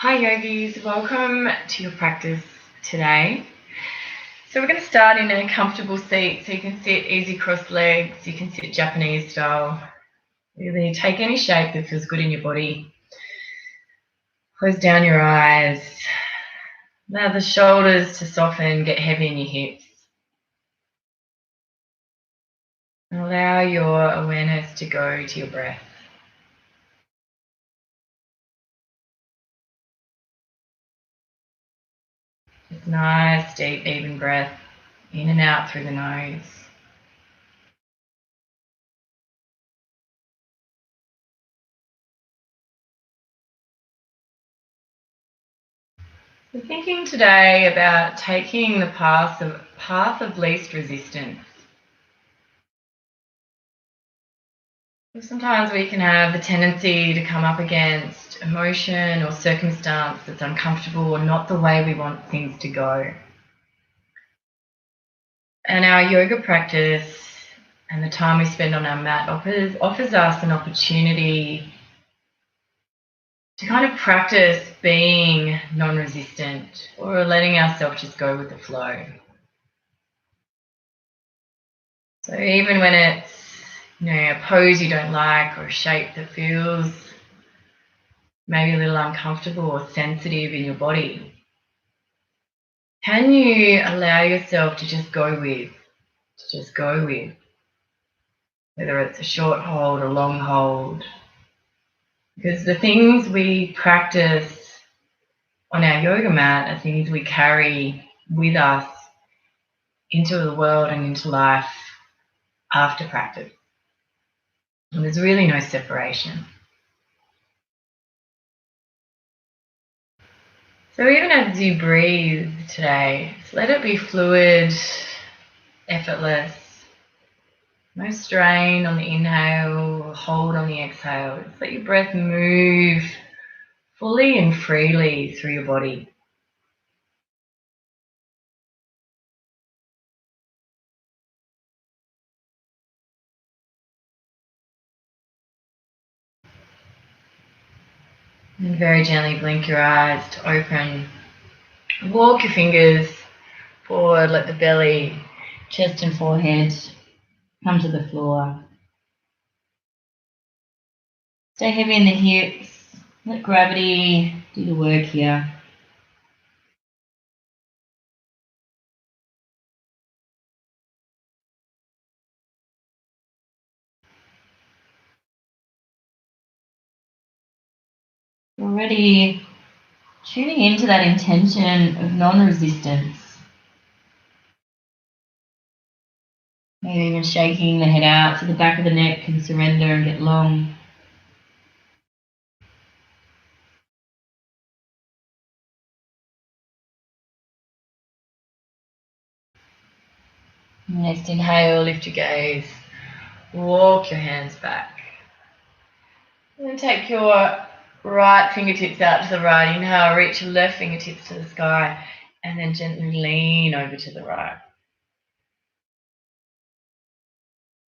Hi yogis, welcome to your practice today. So we're going to start in a comfortable seat, so you can sit easy crossed legs, you can sit Japanese style. Really take any shape that feels good in your body. Close down your eyes. Allow the shoulders to soften, get heavy in your hips. And allow your awareness to go to your breath. Just nice, deep, even breath in and out through the nose. We're thinking today about taking the path of least resistance. Sometimes we can have the tendency to come up against emotion or circumstance that's uncomfortable or not the way we want things to go. And our yoga practice and the time we spend on our mat offers us an opportunity to kind of practice being non-resistant or letting ourselves just go with the flow. So even when it's a pose you don't like or a shape that feels maybe a little uncomfortable or sensitive in your body, can you allow yourself to just go with, whether it's a short hold or long hold? Because the things we practice on our yoga mat are things we carry with us into the world and into life after practice. And there's really no separation. So even as you breathe today, just let it be fluid, effortless. No strain on the inhale, hold on the exhale. Just let your breath move fully and freely through your body. And very gently blink your eyes to open. Walk your fingers forward, let the belly, chest and forehead come to the floor. Stay heavy in the hips. Let gravity do the work here. Already tuning into that intention of non-resistance. Maybe even shaking the head out so the back of the neck can surrender and get long. Next inhale, lift your gaze. Walk your hands back. And then take your right fingertips out to the right. Inhale, reach your left fingertips to the sky. And then gently lean over to the right.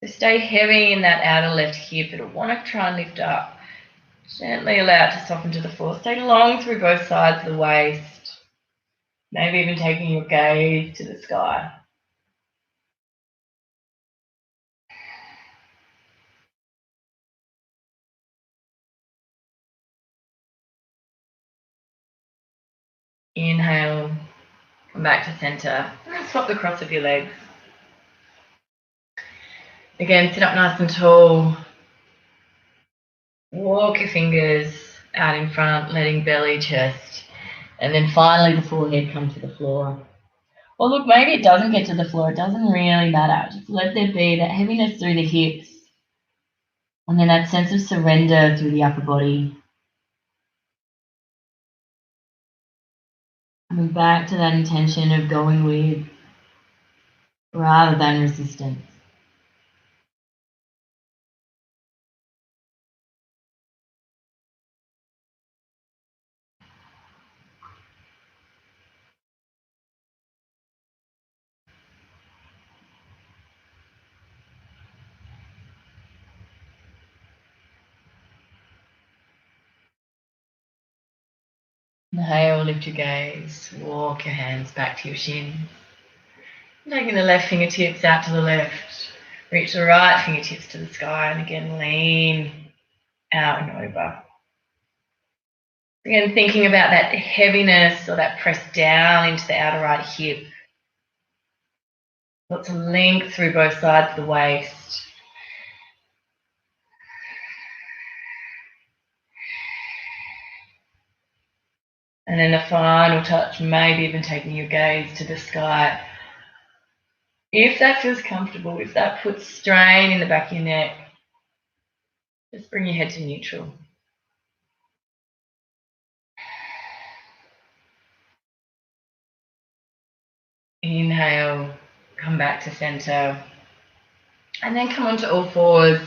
So stay heavy in that outer left hip. It'll want to try and lift up. Gently allow it to soften to the floor. Stay long through both sides of the waist. Maybe even taking your gaze to the sky. Inhale, come back to center. And swap the cross of your legs. Again, sit up nice and tall. Walk your fingers out in front, letting belly, chest, and then finally the forehead come to the floor. Or look, maybe it doesn't get to the floor. It doesn't really matter. Just let there be that heaviness through the hips, and then that sense of surrender through the upper body. Coming back to that intention of going with rather than resistance. Inhale, lift your gaze, walk your hands back to your shins. Taking the left fingertips out to the left, reach the right fingertips to the sky, and again lean out and over. Again, thinking about that heaviness or that press down into the outer right hip. Lots of length through both sides of the waist. And then the final touch, maybe even taking your gaze to the sky. If that feels comfortable, if that puts strain in the back of your neck, just bring your head to neutral. Inhale, come back to center. And then come onto all fours.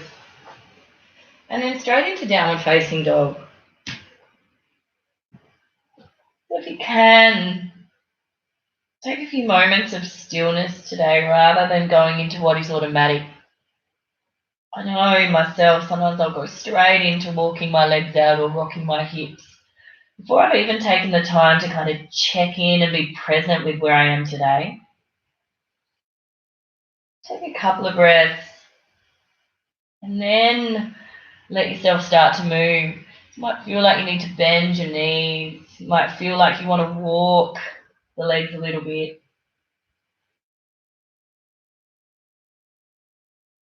And then straight into downward facing dog. So if you can, take a few moments of stillness today rather than going into what is automatic. I know myself, sometimes I'll go straight into walking my legs out or rocking my hips before I've even taken the time to kind of check in and be present with where I am today. Take a couple of breaths and then let yourself start to move. You might feel like you need to bend your knees. You might feel like you want to walk the legs a little bit.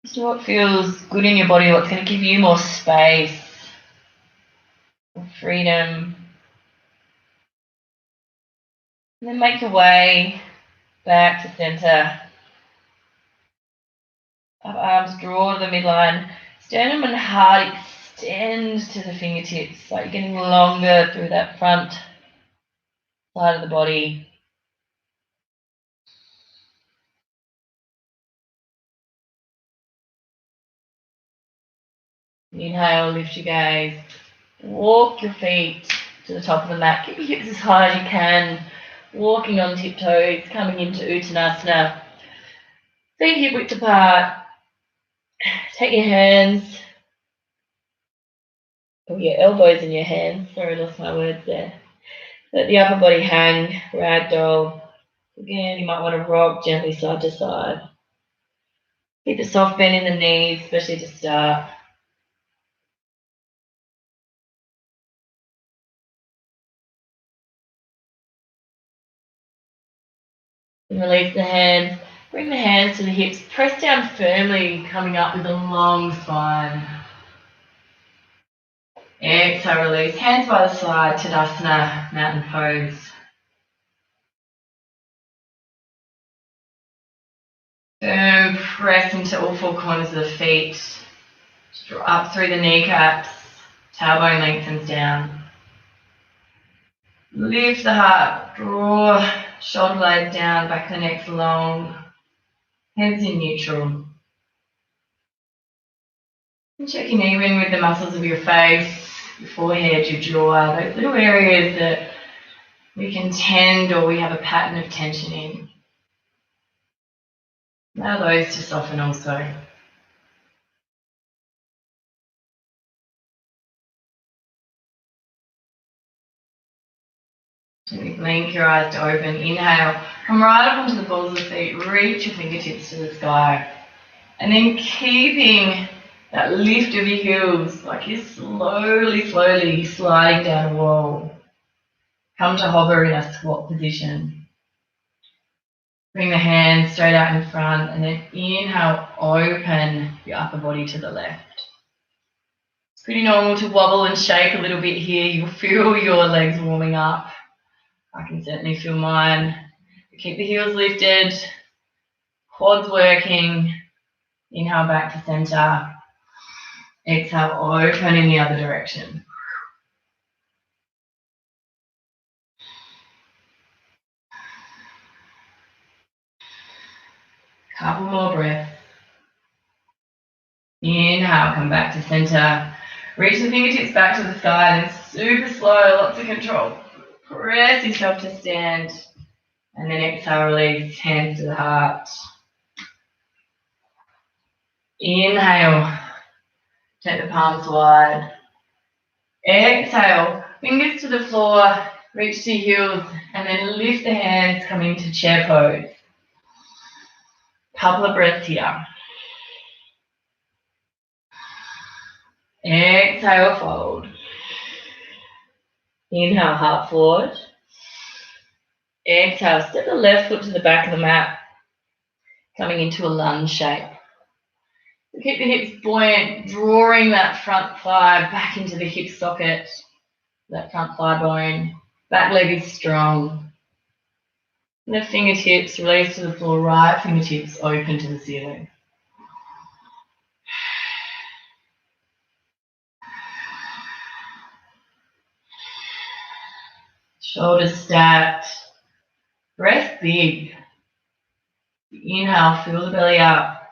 Just do what feels good in your body, what's going to give you more space, more freedom. And then make your way back to center. Up arms, draw to the midline. Sternum and heart extend to the fingertips, like you're getting longer through that front side of the body. Inhale, lift your gaze. Walk your feet to the top of the mat. Keep your hips as high as you can. Walking on tiptoes, coming into Uttanasana. Feet hip width apart. Take your hands, or your elbows in your hands. Sorry, I lost my words there. Let the upper body hang, ragdoll. Again, you might want to rock gently side to side. Keep a soft bend in the knees, especially to start. And release the hands. Bring the hands to the hips. Press down firmly, coming up with a long spine. Exhale, release. Hands by the side, Tadasana, mountain pose. Firm press into all four corners of the feet. Draw up through the kneecaps. Tailbone lengthens down. Lift the heart. Draw shoulder blades down, back of the neck long. Heads in neutral. And checking even with the muscles of your face, your forehead, your jaw, those little areas that we can tend or we have a pattern of tension in. Allow those to soften also. Gently blink your eyes to open. Inhale. Come right up onto the balls of the feet. Reach your fingertips to the sky. And then keeping that lift of your heels, like you're slowly sliding down a wall. Come to hover in a squat position. Bring the hands straight out in front and then inhale, open your upper body to the left. It's pretty normal to wobble and shake a little bit here. You'll feel your legs warming up. I can certainly feel mine. Keep the heels lifted, quads working. Inhale back to center. Exhale, open in the other direction. Couple more breaths. Inhale, come back to center. Reach the fingertips back to the sky and super slow, lots of control. Press yourself to stand. And then exhale, release, hands to the heart. Inhale, take the palms wide. Exhale, fingers to the floor, Reach to your heels and then lift the hands, come into chair pose. Couple of breaths here. Exhale, fold. Inhale, heart forward. Exhale, step the left foot to the back of the mat, coming into a lunge shape. So keep the hips buoyant, drawing that front thigh back into the hip socket, that front thigh bone. Back leg is strong. Left fingertips release to the floor, right fingertips open to the ceiling. Shoulders stacked. Breath big. Inhale, fill the belly up.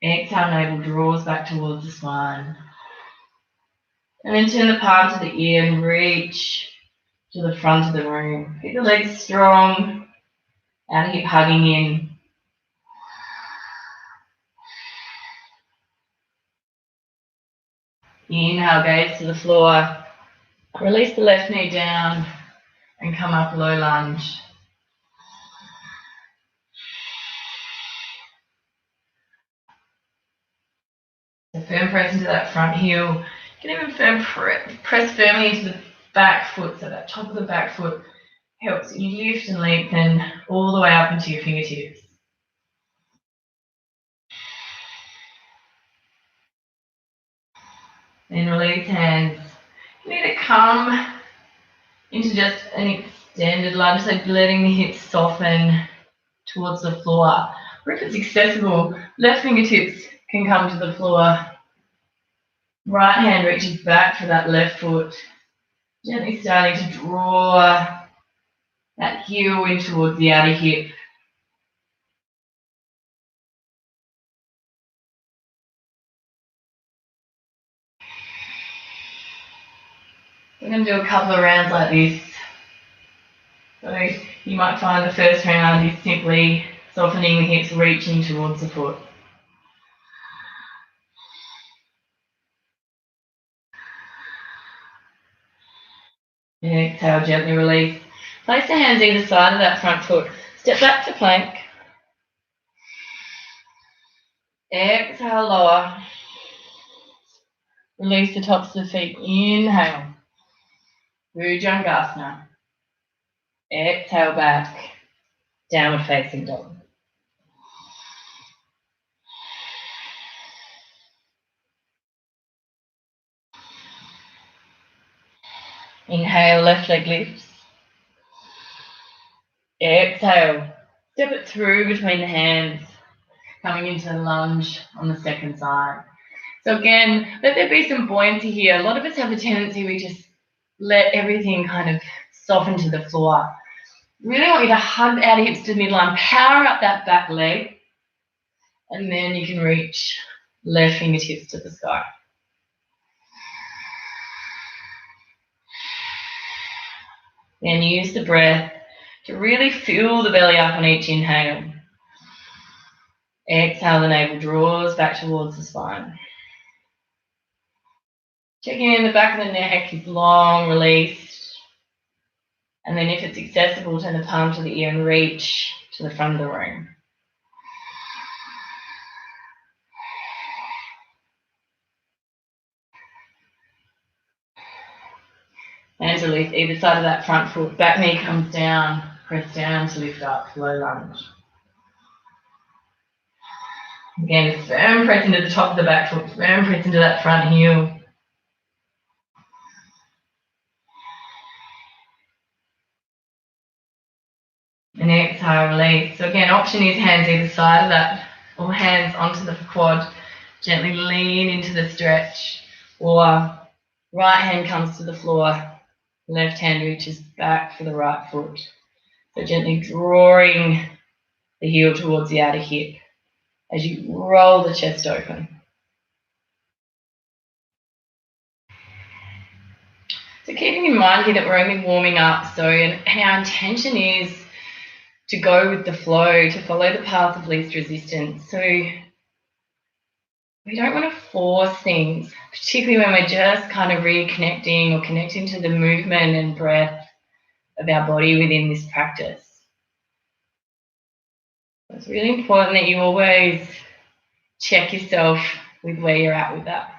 Exhale, navel draws back towards the spine. And then turn the palm to the ear and reach to the front of the room. Keep the legs strong. Outer hip hugging in. Inhale, gaze to the floor. Release the left knee down and come up low lunge. So firm press into that front heel. You can even press firmly into the back foot, so that top of the back foot helps you lift and lengthen all the way up into your fingertips. Then release hands. You need to come into just an extended lunge, so letting the hips soften towards the floor. Or if it's accessible, left fingertips can come to the floor. Right hand reaches back for that left foot. Gently starting to draw that heel in towards the outer hip. We're going to do a couple of rounds like this. So you might find the first round is simply softening the hips, reaching towards the foot. Exhale, gently release. Place the hands either side of that front foot. Step back to plank. Exhale, lower. Release the tops of the feet. Inhale. Bhujangasana. Exhale back. Downward facing dog. Inhale, left leg lifts. Exhale. Step it through between the hands. Coming into the lunge on the second side. So again, let there be some buoyancy here. A lot of us have a tendency we just let everything kind of soften to the floor. Really want you to hug the outer hips to the midline, power up that back leg, and then you can reach left fingertips to the sky. Then use the breath to really fill the belly up on each inhale. Exhale, the navel draws back towards the spine. Checking in the back of the neck is long, released. And then if it's accessible, turn the palm to the ear and reach to the front of the room. Hands release either side of that front foot. Back knee comes down, press down to lift up, low lunge. Again, firm press into the top of the back foot, firm press into that front heel. And exhale, release. So again, option is hands either side of that, or hands onto the quad. Gently lean into the stretch, or right hand comes to the floor, left hand reaches back for the right foot. So gently drawing the heel towards the outer hip as you roll the chest open. So keeping in mind here that we're only warming up, so and our intention is to go with the flow, to follow the path of least resistance. So we we don't want to force things, particularly when we're just kind of reconnecting or connecting to the movement and breath of our body within this practice. It's really important that you always check yourself with where you're at with that.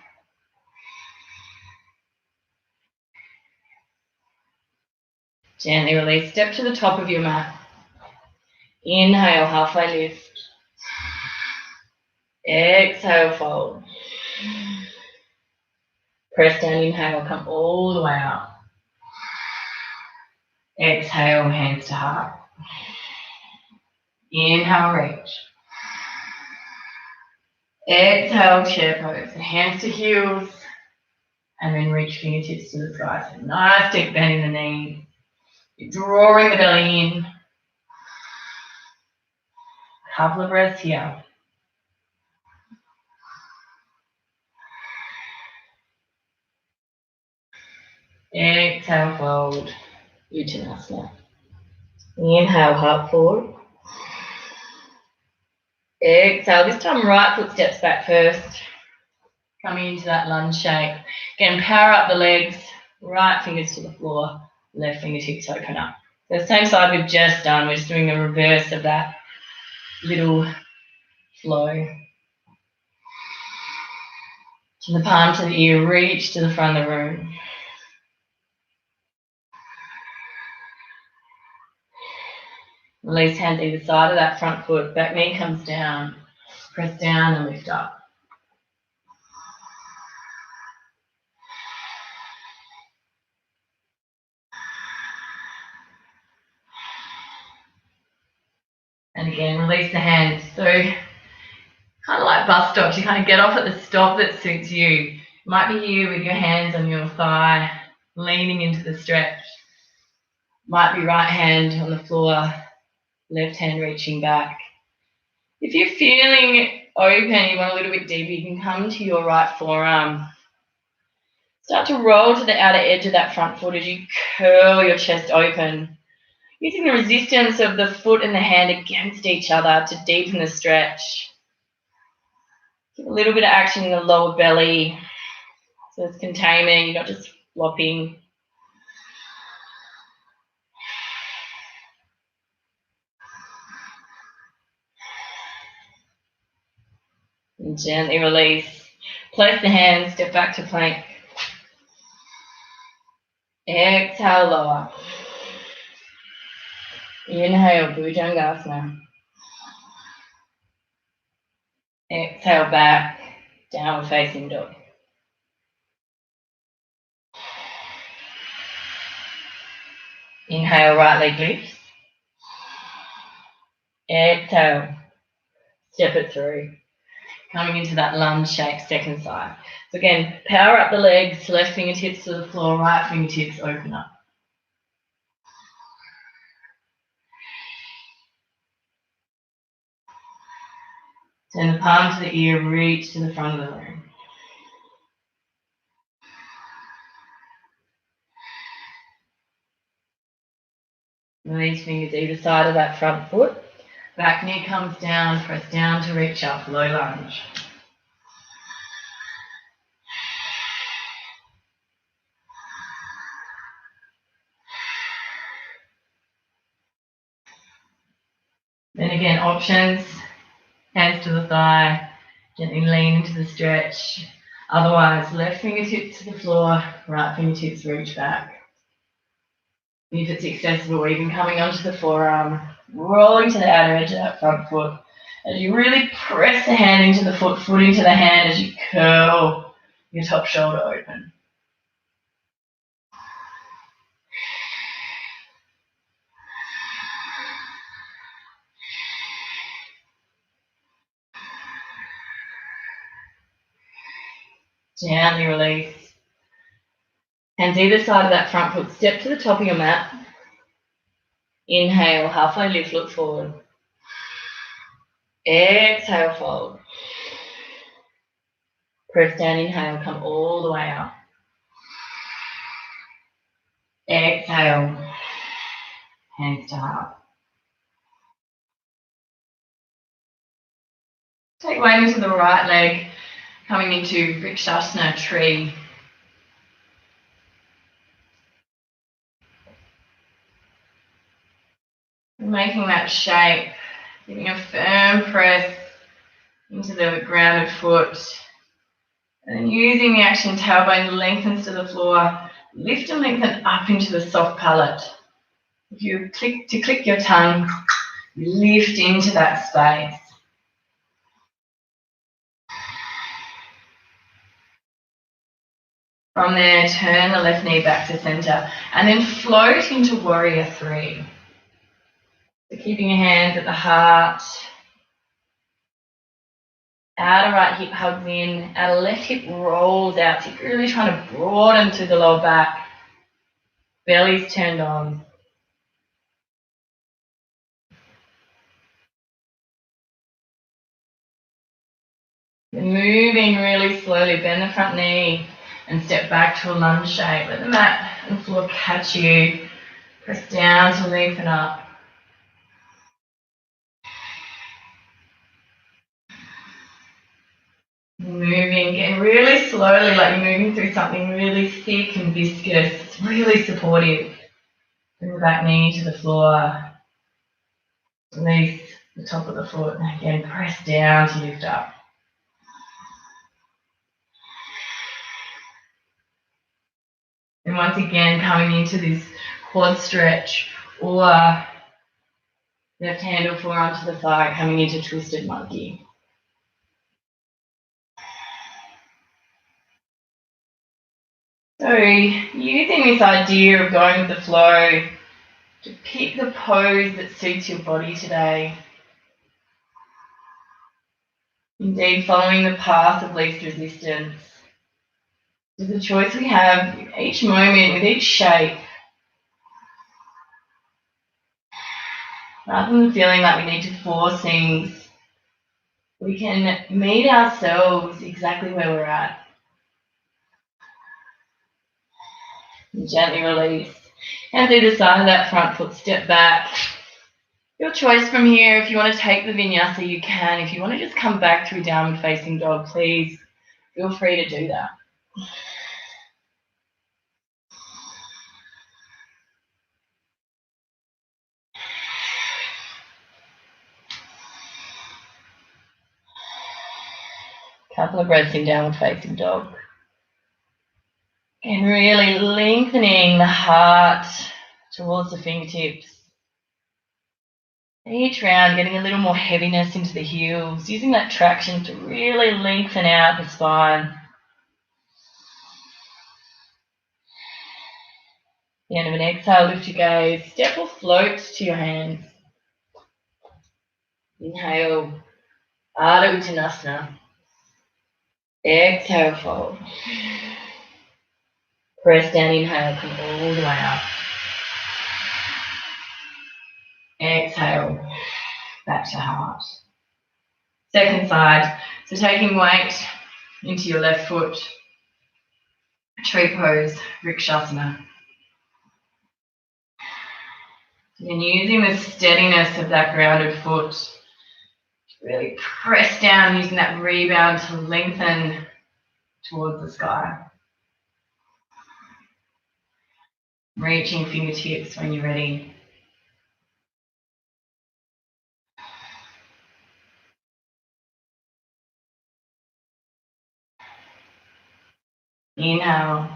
Gently release, step to the top of your mat. Inhale, halfway lift. Exhale, fold. Press down, inhale, come all the way up. Exhale, hands to heart. Inhale, reach. Exhale, chair pose. Hands to heels. And then reach fingertips to the sky. So nice deep bend in the knees. You're drawing the belly in. Couple of breaths here. Exhale, fold. Uttanasana. Inhale, heart forward. Exhale. This time, right foot steps back first. Coming into that lunge shape. Again, power up the legs. Right fingers to the floor. Left fingertips open up. So the same side we've just done. We're just doing the reverse of that little flow. To the palm to the ear, reach to the front of the room. Release hands either side of that front foot. Back knee comes down. Press down and lift up. And again, release the hands. So kind of like bus stops, you kind of get off at the stop that suits you. It might be you with your hands on your thigh, leaning into the stretch. Might be right hand on the floor, left hand reaching back. If you're feeling open, you want a little bit deeper, you can come to your right forearm. Start to roll to the outer edge of that front foot as you curl your chest open. Using the resistance of the foot and the hand against each other to deepen the stretch. Give a little bit of action in the lower belly. So it's containment, you're not just flopping. And gently release. Place the hands, step back to plank. Exhale, lower. Inhale, Bhujangasana. Exhale, back, downward facing dog. Inhale, right leg lifts. Exhale, step it through. Coming into that lunge shape, second side. So again, power up the legs, left fingertips to the floor, right fingertips open up. Turn the palm to the ear, reach to the front of the room. Release fingers either side of that front foot. Back knee comes down, press down to reach up, low lunge. Then again, options, hands to the thigh, gently lean into the stretch. Otherwise, left fingertips to the floor, right fingertips reach back. If it's accessible, even coming onto the forearm, rolling to the outer edge of that front foot. As you really press the hand into the foot, foot into the hand as you curl your top shoulder open. Gently release. Hands either side of that front foot. Step to the top of your mat. Inhale, halfway lift, look forward. Exhale, fold. Press down, inhale, come all the way up. Exhale, hands to heart. Take weight into the right leg. Coming into Vrikshasana, tree. Making that shape, giving a firm press into the grounded foot. And then using the action tailbone lengthens to the floor, lift and lengthen up into the soft palate. If you click your tongue, you lift into that space. From there, turn the left knee back to center and then float into warrior three. So keeping your hands at the heart. Outer right hip hugs in, outer left hip rolls out. So you're really trying to broaden through the lower back. Belly's turned on. Then moving really slowly, bend the front knee and step back to a lunge shape. Let the mat and the floor catch you. Press down to lengthen up. Moving, getting really slowly, like you're moving through something really thick and viscous. It's really supportive. Bring the back knee to the floor. Release the top of the foot. And again, press down to lift up. And once again, coming into this quad stretch or left hand or forearm to the thigh, coming into twisted monkey. So using this idea of going with the flow to pick the pose that suits your body today. Indeed, following the path of least resistance. It's a choice we have each moment with each shape. Rather than feeling like we need to force things, we can meet ourselves exactly where we're at. And gently release. Hands either side of that front foot, step back. Your choice from here. If you want to take the vinyasa, you can. If you want to just come back through downward facing dog, please feel free to do that. Couple of breaths in downward facing dog. And really lengthening the heart towards the fingertips. Each round getting a little more heaviness into the heels, using that traction to really lengthen out the spine. At the end of an exhale, lift your gaze, step or float to your hands. Inhale, Ardha Uttanasana. Exhale, fold. Press down, inhale, come all the way up. Exhale, back to heart. Second side, so taking weight into your left foot. Tree pose, Vrikshasana. And using the steadiness of that grounded foot, really press down using that rebound to lengthen towards the sky. Reaching fingertips when you're ready. Inhale,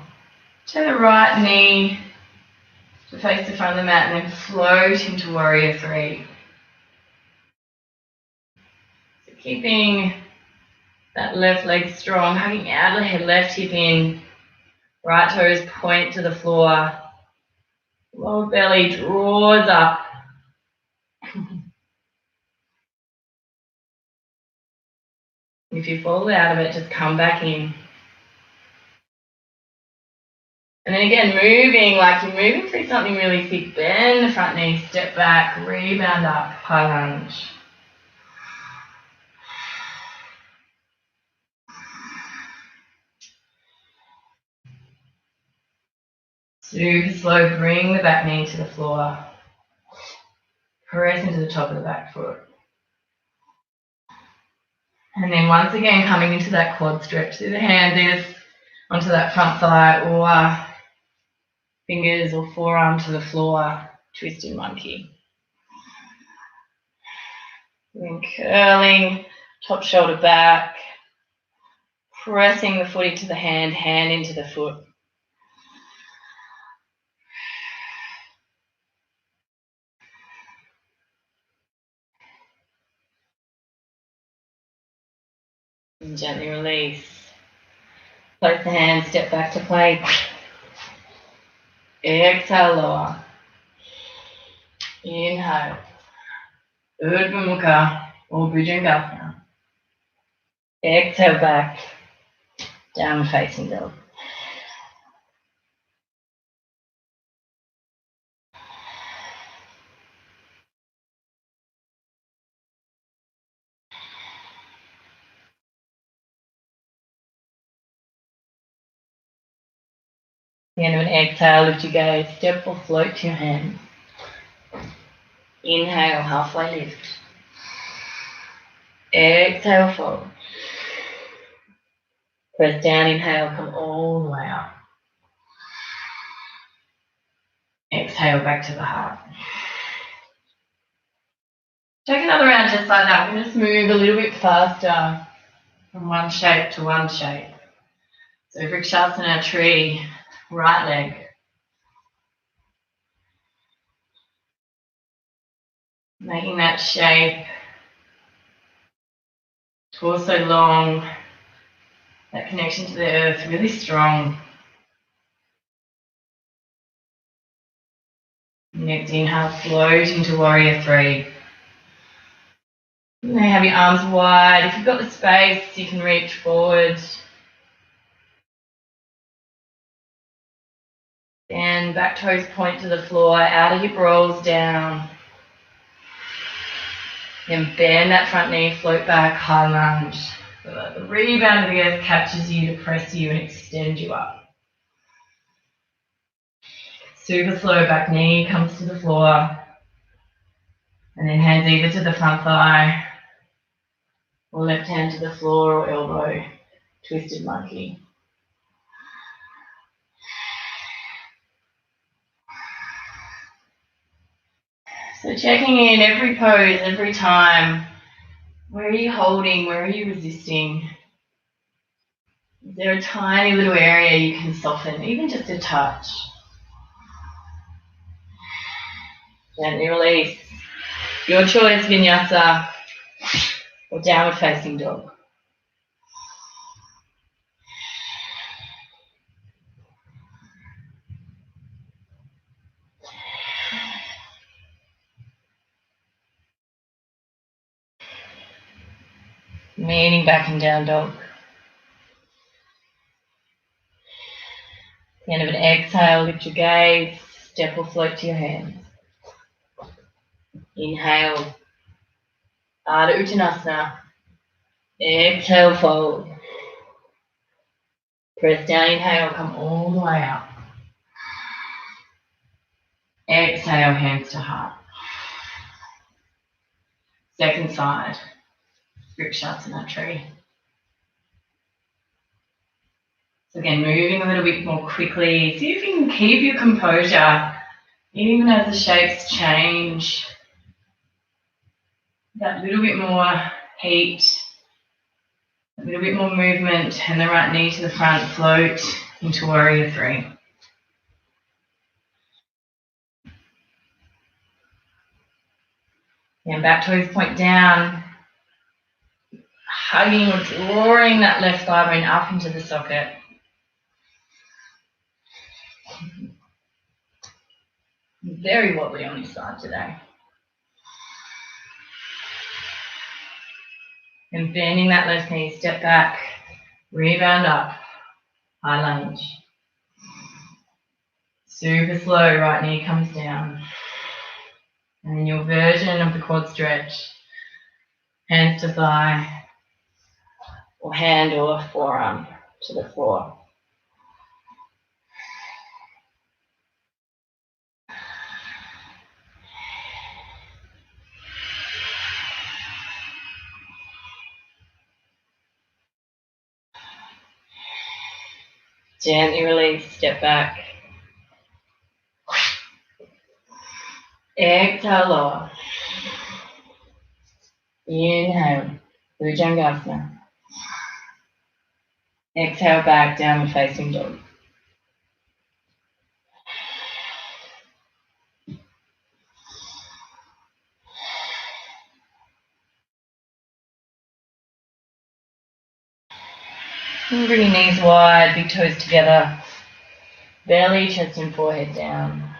turn the right knee to face the front of the mat and then float into warrior three. So keeping that left leg strong, hugging out of the head, left hip in, right toes point to the floor, lower belly draws up. If you fall out of it, just come back in. And then again, moving like you're moving through something really thick. Bend the front knee, step back, rebound up, high lunge. Super slow, bring the back knee to the floor. Press into the top of the back foot. And then once again, coming into that quad stretch through the hands, either onto that front thigh or fingers or forearm to the floor, twisted monkey. Then curling, top shoulder back, pressing the foot into the hand, hand into the foot. And gently release. Place the hands, step back to plank. Exhale, lower. Inhale. Urdhva Mukha or Bhujangasana. Exhale back. Down facing dog. At the end of an exhale, lift your gaze, step or float to your hands. Inhale, halfway lift. Exhale, fold. Press down, inhale, come all the way up. Exhale, back to the heart. Take another round just like that. We're going to just move a little bit faster from one shape to one shape. So Vrikshasana tree, right leg. Making that shape, torso long, that connection to the earth really strong. Next inhale, float into warrior three. You may have your arms wide. If you've got the space, you can reach forward. And back toes point to the floor, outer hip rolls down. Then bend that front knee, float back, high lunge. So that the rebound of the earth captures you to press you and extend you up. Super slow, back knee comes to the floor. And then hands either to the front thigh or left hand to the floor or elbow, twisted monkey. So checking in every pose, every time. Where are you holding? Where are you resisting? Is there a tiny little area you can soften, even just a touch? Gently release. Your choice, vinyasa or downward facing dog. Meaning back and down dog. At the end of an exhale, lift your gaze, step or float to your hands. Inhale, Ardha Uttanasana. Exhale, fold. Press down, inhale, come all the way up. Exhale, hands to heart. Second side, Vrikshasana tree. So again, moving a little bit more quickly. See if you can keep your composure, even as the shapes change. That little bit more heat, a little bit more movement, and the right knee to the front, float into warrior three. And back toes point down, hugging or drawing that left thigh bone up into the socket. Very wobbly on this side today. And bending that left knee, step back, rebound up, high lunge. Super slow, right knee comes down. And then your version of the quad stretch, hands to thigh, or hand or forearm to the floor. Gently release, step back. Exhale, lower. Inhale, Bhujangasana. Exhale, back, downward facing dog. And bring your knees wide, big toes together. Belly, chest and forehead down.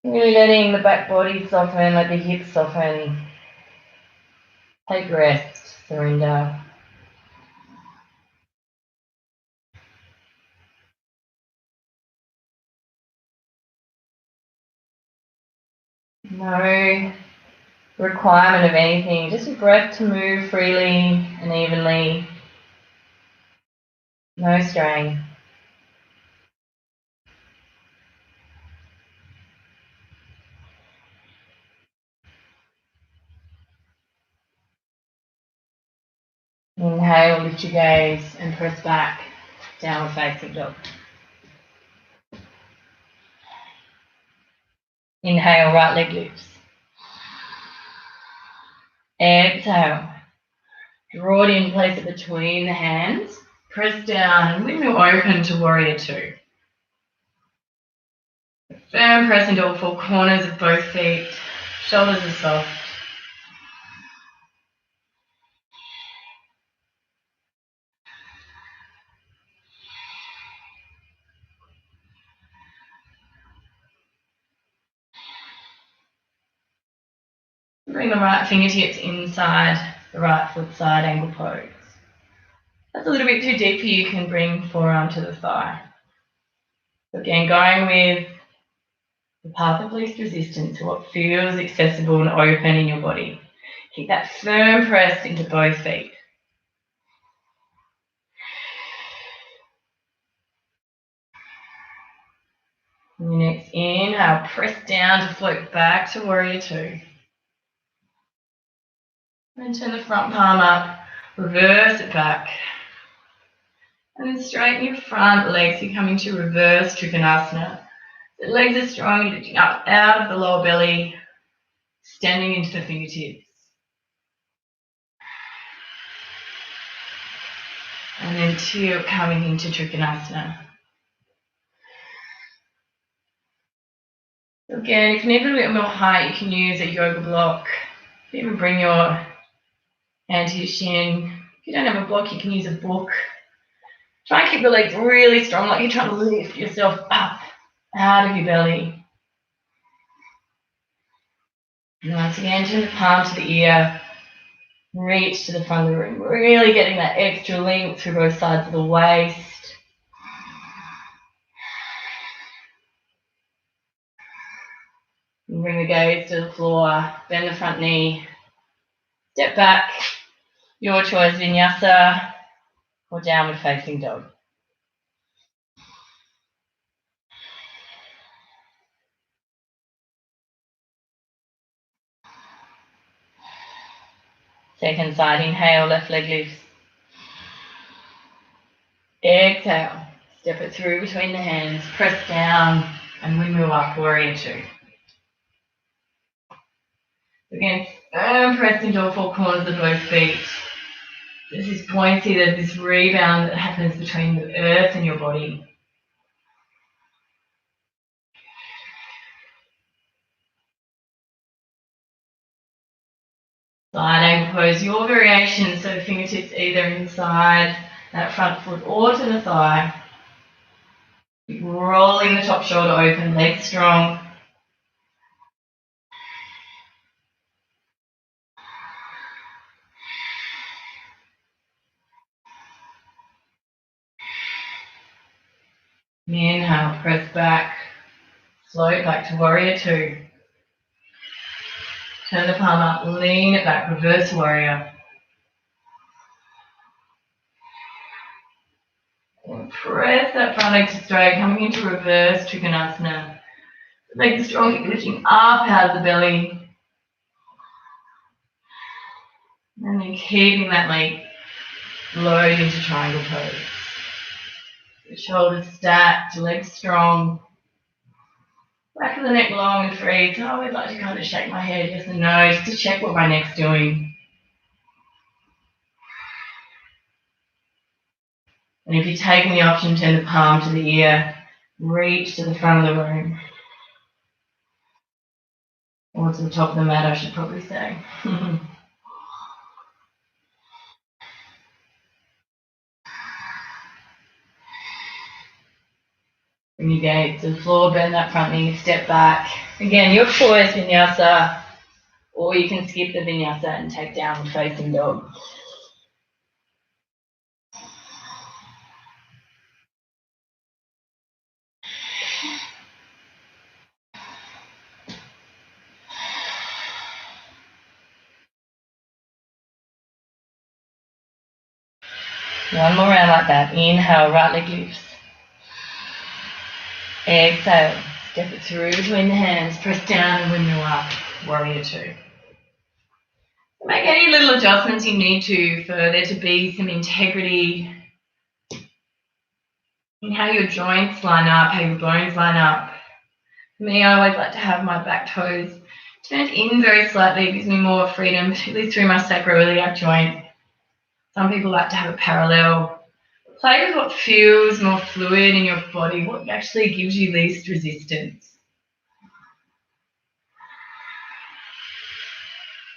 Really letting the back body soften, let the hips soften. Take rest, surrender. No requirement of anything, just a breath to move freely and evenly. No strain. Inhale, lift your gaze and press back, downward facing dog. Inhale, right leg lifts. Exhale. Draw it in, place it between the hands. Press down and windmill open to warrior two. Firm press into all four corners of both feet. Shoulders are soft. Bring the right fingertips inside the right foot side angle pose. That's a little bit too deep for you, can bring forearm to the thigh. Again, going with the path of least resistance, what feels accessible and open in your body. Keep that firm press into both feet. And your next inhale, press down to float back to warrior two. And turn the front palm up, reverse it back. And then straighten your front legs, you're coming to reverse Trikonasana. The legs are strong, lifting up out of the lower belly, standing into the fingertips. And then two, coming into Trikonasana. Again, if you need a little bit more height, you can use a yoga block. Even bring your hand to your shin. If you don't have a block, you can use a book. Try and keep the legs really strong, like you're trying to lift yourself up out of your belly. And once again, turn the palm to the ear. Reach to the front of the room, really getting that extra length through both sides of the waist. And bring the gaze to the floor, bend the front knee, step back, your choice, vinyasa or downward facing dog. Second side, inhale, left leg lifts. Exhale, step it through between the hands, press down and windmill up, warrior two. Again, firm press into all four corners of both feet. There's this buoyancy, there's this rebound that happens between the earth and your body. Side angle pose, your variation, so fingertips either inside that front foot or to the thigh. Keep rolling the top shoulder open, legs strong. Inhale, press back, float back to warrior two. Turn the palm up, lean it back, reverse warrior. And press that front leg to straight, coming into reverse Trikonasana. Legs strong, keep lifting up out of the belly. And then keeping that leg Load into triangle pose. The shoulders stacked, legs strong. Back of the neck long and free. So I always like to kind of shake my head yes and no just to check what my neck's doing. And if you're taking the option, turn the palm to the ear, reach to the front of the room. Or to the top of the mat, I should probably say. Bring your gaze to the floor, bend that front knee, step back. Again, your choice, vinyasa, or you can skip the vinyasa and take downward facing dog. One more round like that. Inhale, right leg lifts. Exhale, step it through between the hands, press down and windmill up, warrior two. Make any little adjustments you need to for there to be some integrity in how your joints line up, how your bones line up. For me, I always like to have my back toes turned in very slightly. It gives me more freedom, particularly through my sacroiliac joint. Some people like to have it parallel. Play with what feels more fluid in your body, what actually gives you least resistance.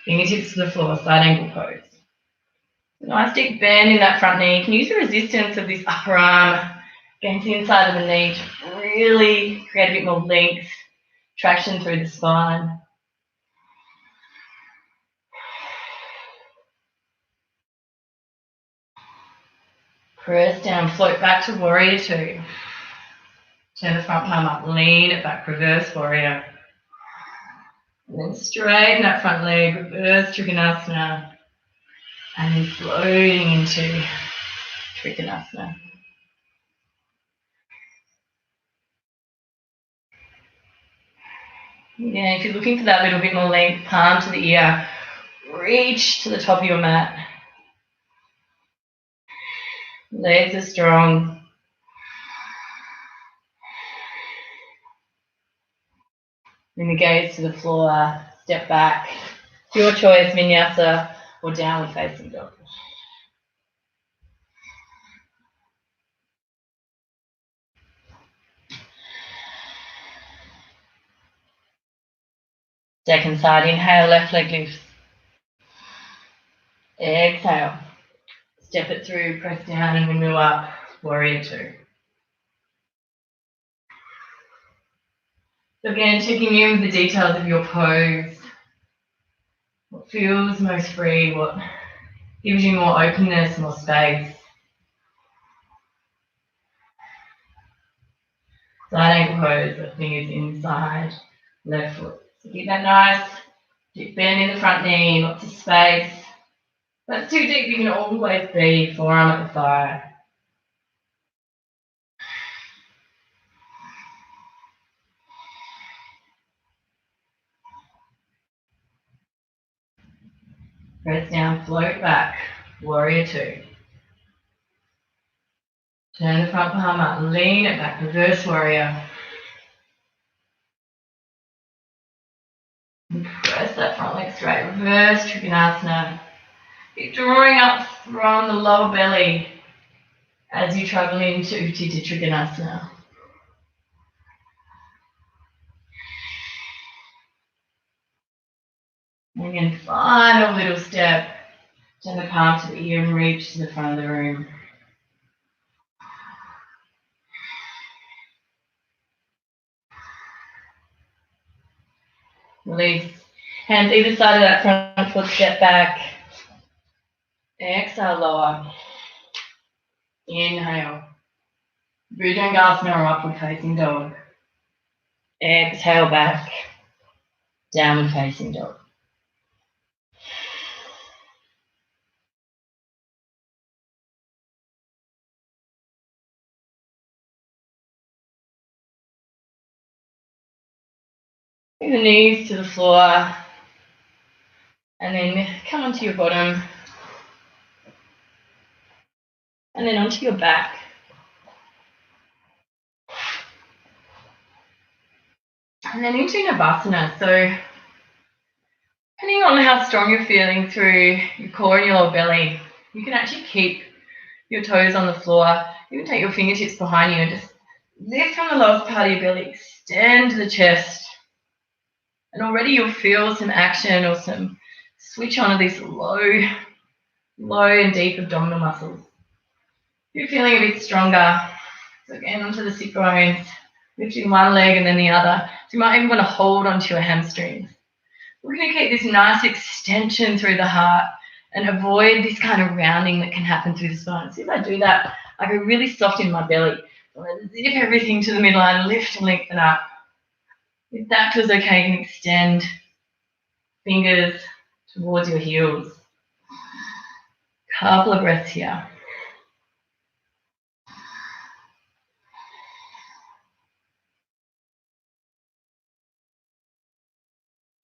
Fingertips to the floor, side angle pose. Nice deep bend in that front knee. You can use the resistance of this upper arm against the inside of the knee to really create a bit more length, traction through the spine. Press down, float back to warrior two. Turn the front palm up, lean it back, reverse warrior. And then straighten that front leg, reverse Trikonasana. And then floating into Trikonasana. Again, if you're looking for that little bit more length, palm to the ear, reach to the top of your mat. Legs are strong. Bring the gaze to the floor, step back. Your choice, vinyasa or downward facing dog. Second side, inhale, left leg lifts. Exhale. Step it through, press down and windmill up, warrior two. So again, checking in with the details of your pose. What feels most free, what gives you more openness, more space. Side angle pose, the fingers inside, left foot. So keep that nice deep bend in the front knee, lots of space. If that's too deep, you can always be forearm at the thigh. Press down, float back, warrior two. Turn the front palm up, lean it back, reverse warrior. Press that front leg straight, reverse Trikonasana. Keep drawing up from the lower belly as you travel into Utthita Trikonasana. And then final little step. Turn the palm to the ear and reach to the front of the room. Release. Hands either side of that front foot, step back. Exhale, lower. Inhale. Bhujangasana or upward facing dog. Exhale back. Downward facing dog. Bring the knees to the floor. And then come onto your bottom. And then onto your back. And then into Navasana. So depending on how strong you're feeling through your core and your lower belly, you can actually keep your toes on the floor. You can take your fingertips behind you and just lift from the lowest part of your belly, extend to the chest. And already you'll feel some action or some switch on of these low and deep abdominal muscles. If you're feeling a bit stronger, so again onto the sit bones, lifting one leg and then the other. So you might even want to hold onto your hamstrings. We're going to keep this nice extension through the heart and avoid this kind of rounding that can happen through the spine. So if I do that, I go really soft in my belly. I'm going to zip everything to the midline, lift and lengthen up. If that feels okay, you can extend fingers towards your heels. Couple of breaths here.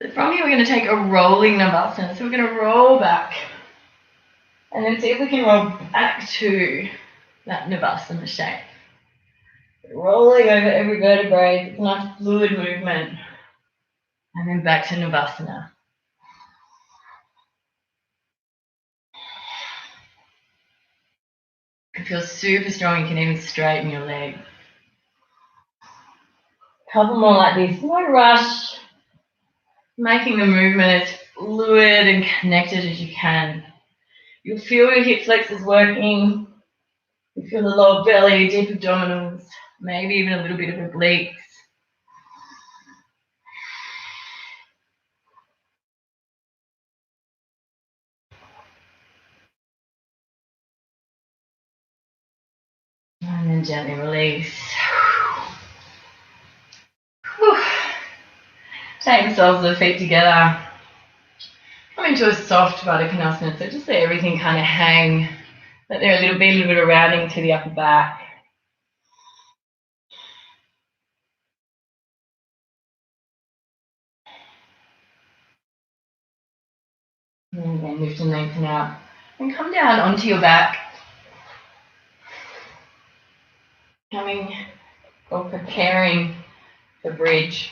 So from here, we're going to take a rolling Navasana. So we're going to roll back and then see if we can roll back to that Navasana shape. Rolling over every vertebrae, it's a nice fluid movement. And then back to Navasana. It feels super strong. You can even straighten your leg. Couple more like this. No rush. Making the movement as fluid and connected as you can. You'll feel your hip flexors working. You feel the lower belly, deep abdominals, maybe even a little bit of obliques. And then gently release. Take the soles of the feet together. Come into a soft Baddha Konasana. So just let everything kind of hang. Let there be a little bit of rounding to the upper back. And then lift and lengthen out. And come down onto your back. Coming or preparing for bridge.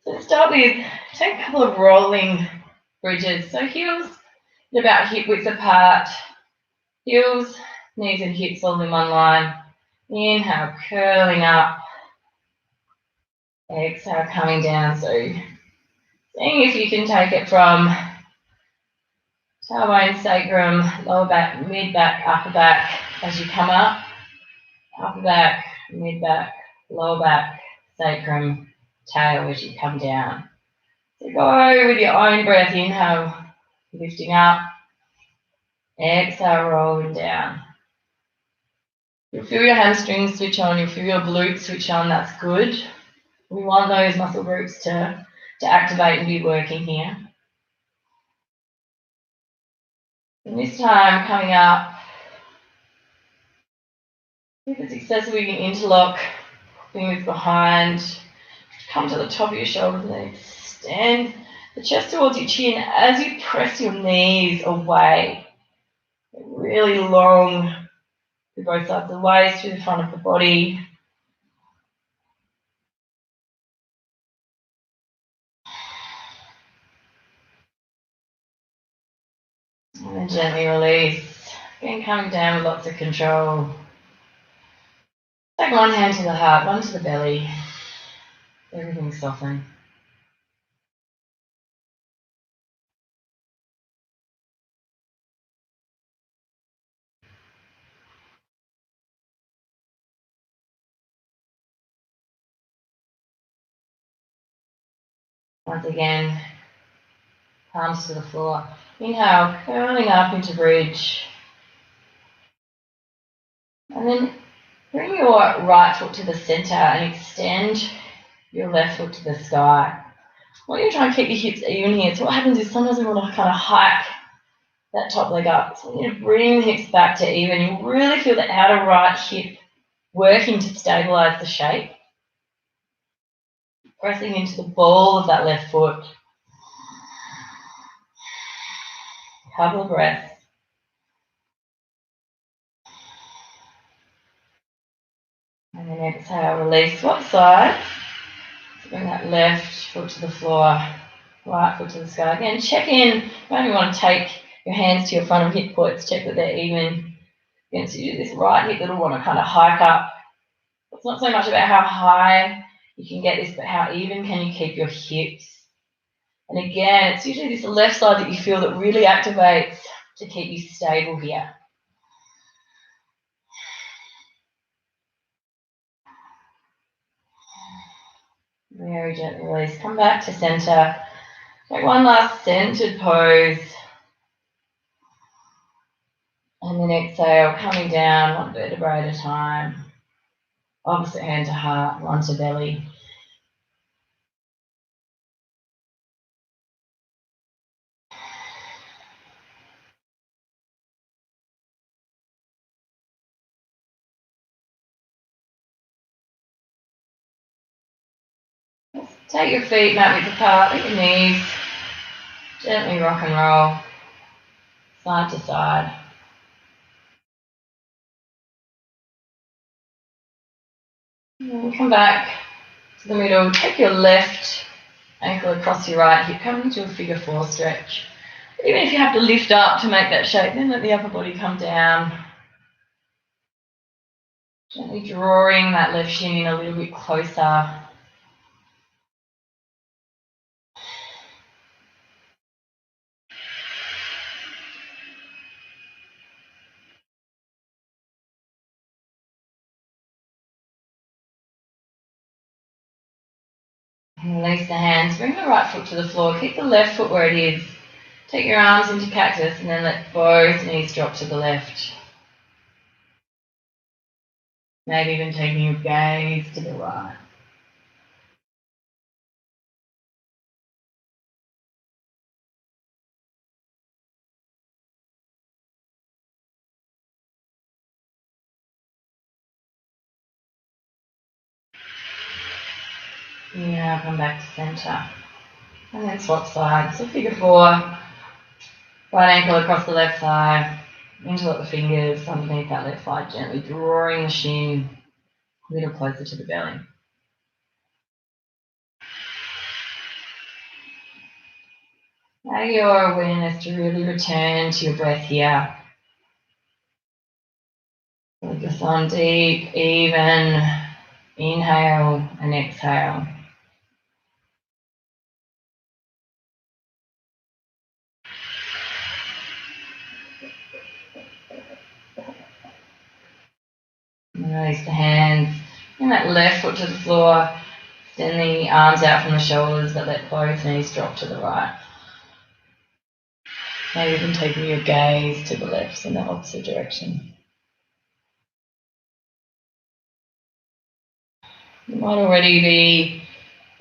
So to start with, take a couple of rolling bridges. So heels about hip width apart. Heels, knees and hips all in one line. Inhale, curling up. Exhale, coming down. So seeing if you can take it from tailbone, sacrum, lower back, mid back, upper back as you come up. Upper back, mid back, lower back, sacrum, tail as you come down. So go with your own breath. Inhale, lifting up. Exhale, rolling down. You'll feel your hamstrings switch on. You'll feel your glutes switch on. That's good. We want those muscle groups to activate and be working here. And this time, coming up, if it's accessible, you can interlock fingers behind. Come to the top of your shoulders and then extend the chest towards your chin as you press your knees away. Really long to both sides of the waist, through the front of the body. And then gently release. Again, coming down with lots of control. Take one hand to the heart, one to the belly. Everything soften. Once again, palms to the floor. Inhale, curling up into bridge. And then bring your right foot to the center and extend your left foot to the sky. I want you to try and keep your hips even here. So what happens is sometimes we want to kind of hike that top leg up. So you need to bring the hips back to even. You really feel the outer right hip working to stabilize the shape. Pressing into the ball of that left foot. Couple of breaths. And then exhale, release, swap sides. So bring that left foot to the floor, right foot to the sky. Again, check in. You only want to take your hands to your front of hip points, check that they're even. Again, so you do this right hip that'll want to kind of hike up. It's not so much about how high you can get this, but how even can you keep your hips. And again, it's usually this left side that you feel that really activates to keep you stable here. Very gently release. Come back to center. Take one last centered pose. And then exhale, coming down one vertebrae at a time. Opposite hand to heart, one to belly. Take your feet mat width apart, let your knees gently rock and roll, side to side. And come back to the middle, take your left ankle across your right hip, come into a figure four stretch. Even if you have to lift up to make that shape, then let the upper body come down. Gently drawing that left shin in a little bit closer. And release the hands, bring the right foot to the floor, keep the left foot where it is. Take your arms into cactus and then let both knees drop to the left. Maybe even taking your gaze to the right. Yeah, come back to center. And then swap sides. So figure four. Right ankle across the left thigh. Interlock the fingers underneath that left thigh, gently drawing the shin a little closer to the belly. Allow your awareness to really return to your breath here. Focus on deep, even inhale and exhale. Release the hands. Bring that left foot to the floor. Extend the arms out from the shoulders, but let both knees drop to the right. Maybe even taking your gaze to the left in the opposite direction. You might already be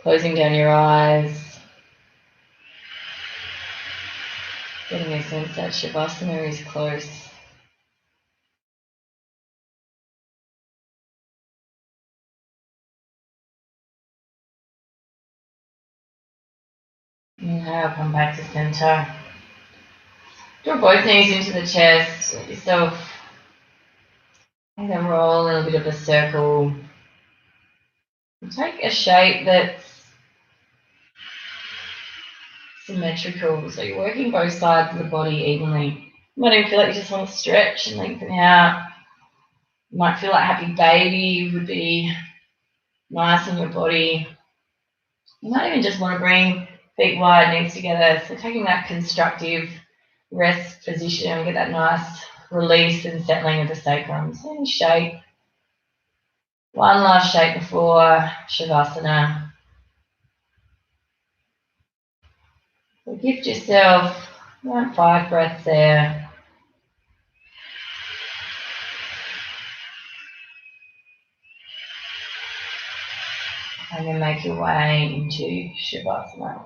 closing down your eyes, getting a sense that Shavasana is close. Inhale, come back to center. Draw both knees into the chest. Let yourself and then roll a little bit of a circle. And take a shape that's symmetrical, so you're working both sides of the body evenly. You might even feel like you just want to stretch and lengthen out. You might feel like happy baby would be nice in your body. You might even just want to bring feet wide, knees together. So taking that constructive rest position and get that nice release and settling of the sacrum. So any shape. One last shape before Shavasana. So gift yourself around 5 breaths there. And then make your way into Shavasana.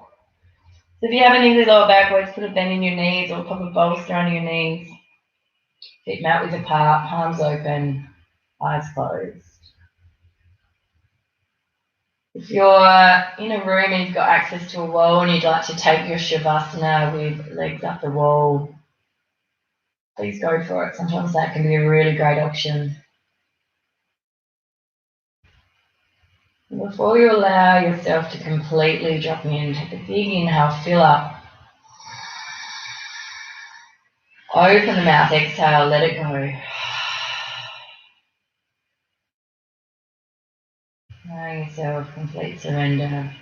So if you have any lower back weights, put a bend in your knees or pop a bolster under your knees. Feet mat width apart, palms open, eyes closed. If you're in a room and you've got access to a wall and you'd like to take your Shavasana with legs up the wall, please go for it. Sometimes that can be a really great option. Before you allow yourself to completely drop in, take a big inhale, fill up. Open the mouth, exhale, let it go. Allowing yourself complete surrender.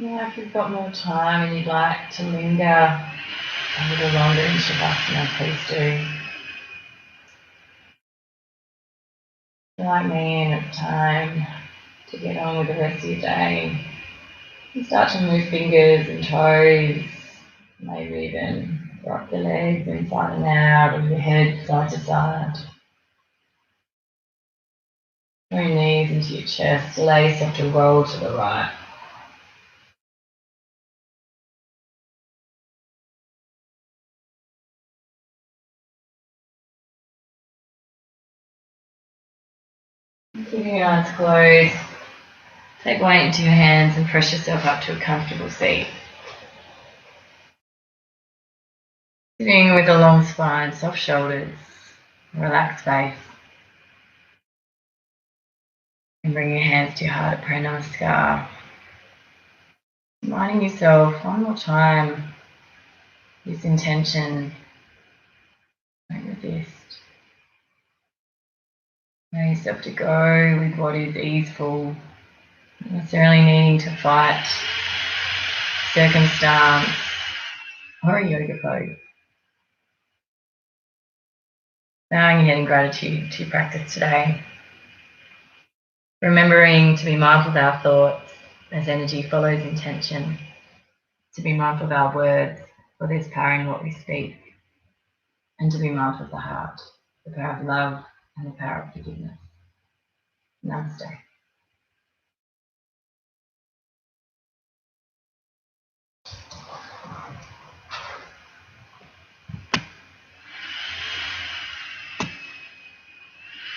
Yeah, if you've got more time and you'd like to linger a little longer in Shavasana, please do. If you're like me and it's time to get on with the rest of your day, you start to move fingers and toes, maybe even rock your legs inside and out, or your head side to side. Bring your knees into your chest, lay soft to roll to the right. Keeping your eyes closed, take weight into your hands and press yourself up to a comfortable seat. Sitting with a long spine, soft shoulders, relaxed face. And bring your hands to your heart at Prayer Namaskar. Reminding yourself one more time this intention, don't resist. Allow yourself to go with what is easeful, not necessarily needing to fight circumstance or a yoga pose. Bowing your head in gratitude to your practice today. Remembering to be mindful of our thoughts as energy follows intention. To be mindful of our words, for there's power in what we speak. And to be mindful of the heart, the power of love and the power of forgiveness. Namaste.